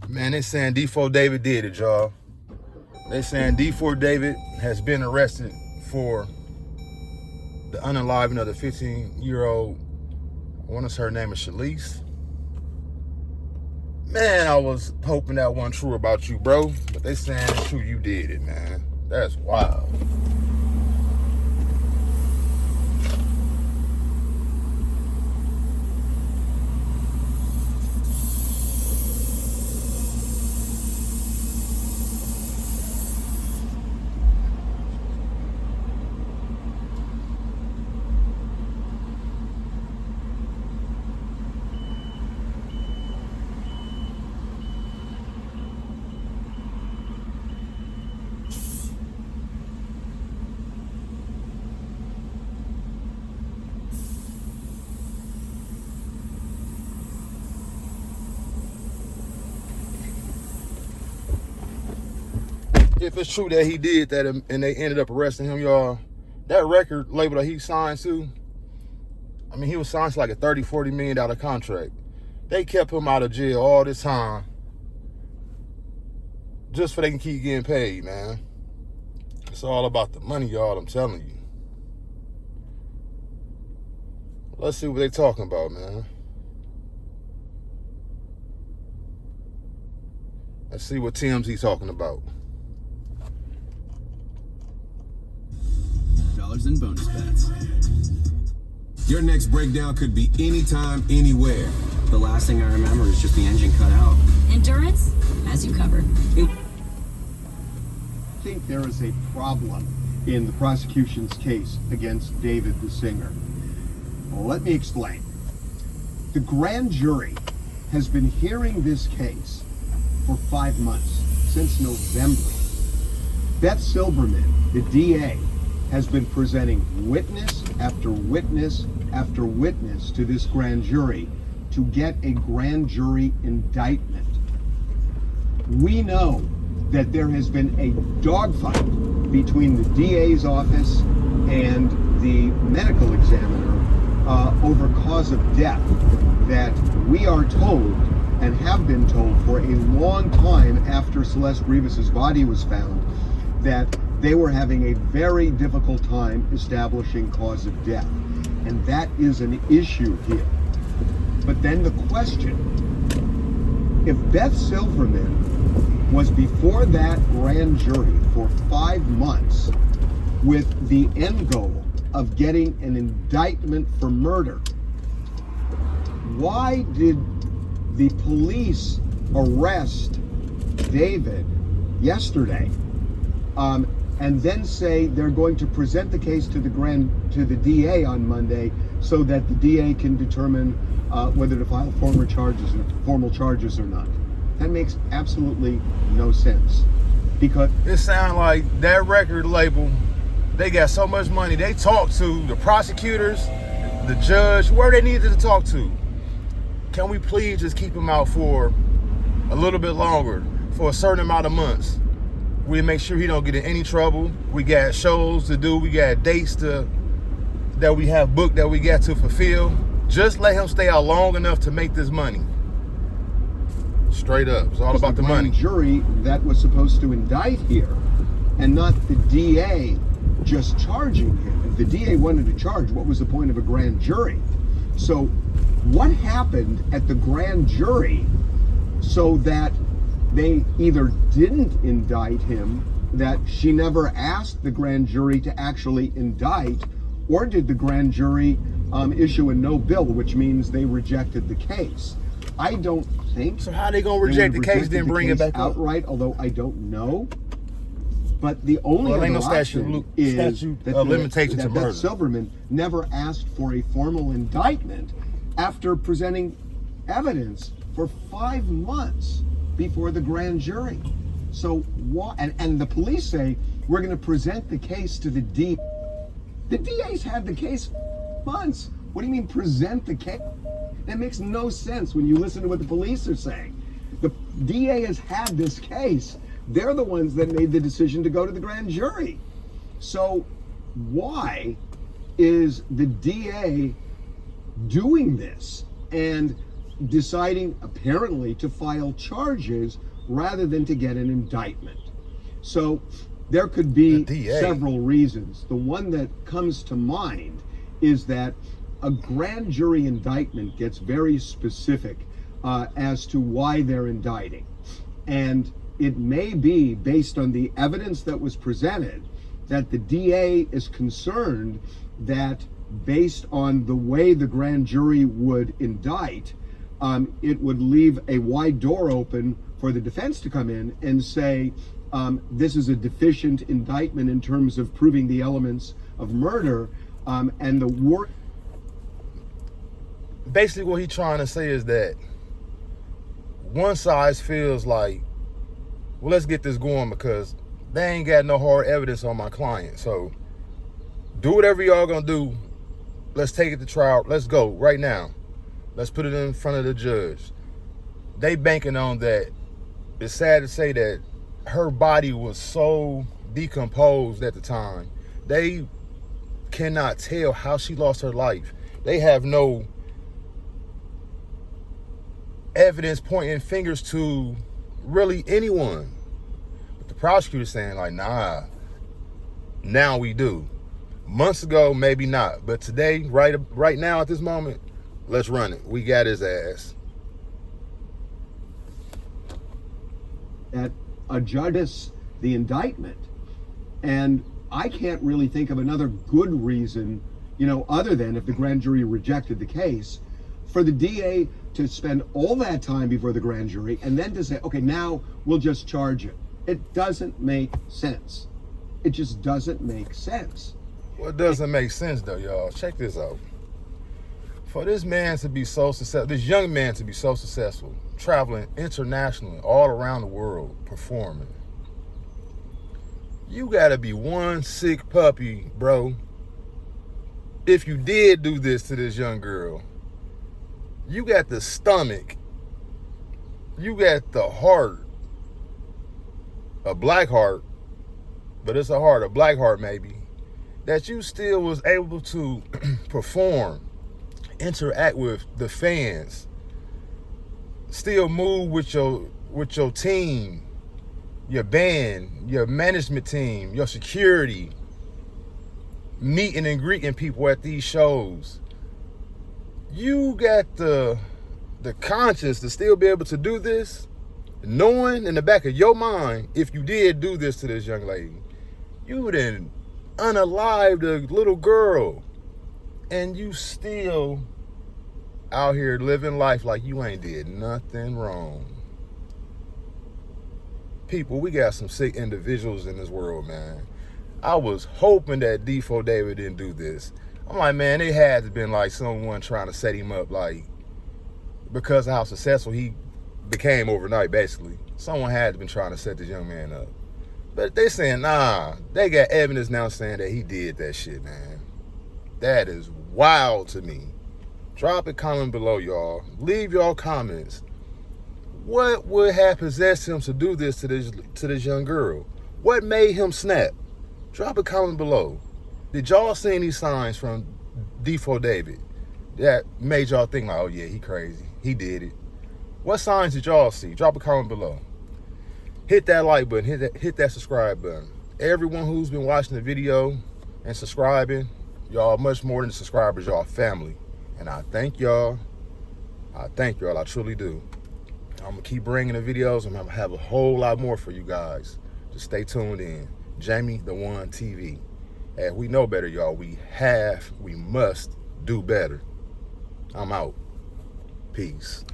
Man, they saying D4VD did it, y'all. They saying D4VD has been arrested for the unaliving of the 15-year-old, I want to say her name is Shalise. Man, I was hoping that wasn't true about you, bro. But they saying it's true, you did it, man. That's wild. If it's true that he did that and they ended up arresting him, y'all, that record label that he signed to, I mean, he was signed to like a $30, $40 million contract. They kept him out of jail all this time just so they can keep getting paid, man. It's all about the money, y'all, I'm telling you. Let's see what they talking about, man. Let's see what TMZ talking about. And bonus bets. Your next breakdown could be anytime, anywhere. The last thing I remember is just the engine cut out. Endurance has you covered. I think there is a problem in the prosecution's case against David the singer. Well, let me explain. The grand jury has been hearing this case for 5 months, since November. Beth Silberman, the DA, has been presenting witness after witness after witness to this grand jury to get a grand jury indictment. We know that there has been a dogfight between the DA's office and the medical examiner over cause of death that we are told and have been told for a long time after Celeste Rivas's body was found that they were having a very difficult time establishing cause of death. And that is an issue here. But then the question, if Beth Silverman was before that grand jury for 5 months with the end goal of getting an indictment for murder, why did the police arrest David yesterday and then say they're going to present the case to the DA on Monday so that the DA can determine whether to file formal charges or not? That makes absolutely no sense. Because it sounds like that record label, they got so much money, they talk to the prosecutors, the judge, where they needed to talk to. Can we please just keep him out for a little bit longer, for a certain amount of months? We make sure he don't get in any trouble. We got shows to do. We got dates that we have booked that we got to fulfill. Just let him stay out long enough to make this money. Straight up. It's all about the money. The jury that was supposed to indict here and not the DA just charging him. If the DA wanted to charge, what was the point of a grand jury? So what happened at the grand jury so that they either didn't indict him, that she never asked the grand jury to actually indict, or did the grand jury issue a no bill, which means they rejected the case? I don't think. So how they gonna reject the case, then bring it back up? Outright, although I don't know. But the only other option is that Beth Silverman never asked for a formal indictment after presenting evidence for 5 months before the grand jury. So why? And the police say we're going to present the case to the DA. The DA's had the case months. What do you mean present the case? That makes no sense when you listen to what the police are saying. The DA has had this case. They're the ones that made the decision to go to the grand jury. So why is the DA doing this? And deciding apparently to file charges rather than to get an indictment. So there could be The DA. several reasons. The one that comes to mind is that a grand jury indictment gets very specific as to why they're indicting. And it may be based on the evidence that was presented that the DA is concerned that based on the way the grand jury would indict, it would leave a wide door open for the defense to come in and say, this is a deficient indictment in terms of proving the elements of murder, and the work. Basically, what he's trying to say is that one side feels like, well, let's get this going because they ain't got no hard evidence on my client. So do whatever y'all gonna do. Let's take it to trial. Let's go right now. Let's put it in front of the judge. They banking on that. It's sad to say that her body was so decomposed at the time. They cannot tell how she lost her life. They have no evidence pointing fingers to really anyone. But the prosecutor's saying like, nah, now we do. Months ago, maybe not. But today, right now at this moment, let's run it. We got his ass. That adjusts the indictment. And I can't really think of another good reason, other than if the grand jury rejected the case, for the DA to spend all that time before the grand jury and then to say, okay, now we'll just charge it. It doesn't make sense. It just doesn't make sense. Well, it doesn't make sense though, y'all. Check this out. For this man to be so successful, this young man to be so successful, traveling internationally all around the world, performing, you gotta be one sick puppy, bro. If you did do this to this young girl, you got the stomach, you got the heart, a black heart, but it's a heart, a black heart maybe, that you still was able to perform, interact with the fans, still move with your team, your band, your management team, your security, meeting and greeting people at these shows. You got the conscience to still be able to do this, knowing in the back of your mind, if you did do this to this young lady, you would then unalive the little girl, and you still out here living life like you ain't did nothing wrong. People, we got some sick individuals in this world, man. I was hoping that D4VD didn't do this. I'm like, man, it had to have been like someone trying to set him up, like, because of how successful he became overnight, basically. Someone had to have been trying to set this young man up. But they saying, nah, they got evidence now saying that he did that shit, man. That is wild to me. Drop a comment below, y'all. Leave y'all comments. What would have possessed him to do this to this young girl? What made him snap? Drop a comment below. Did y'all see any signs from D4VD that made y'all think like, oh yeah, he crazy, he did it? What signs did y'all see? Drop a comment below. Hit that like button, hit that subscribe button. Everyone who's been watching the video and subscribing, y'all much more than subscribers, y'all family. And I thank y'all. I truly do. I'm gonna keep bringing the videos. I'm gonna have a whole lot more for you guys. Just stay tuned in. Jamie the One TV. And we know better, y'all. We must do better. I'm out. Peace.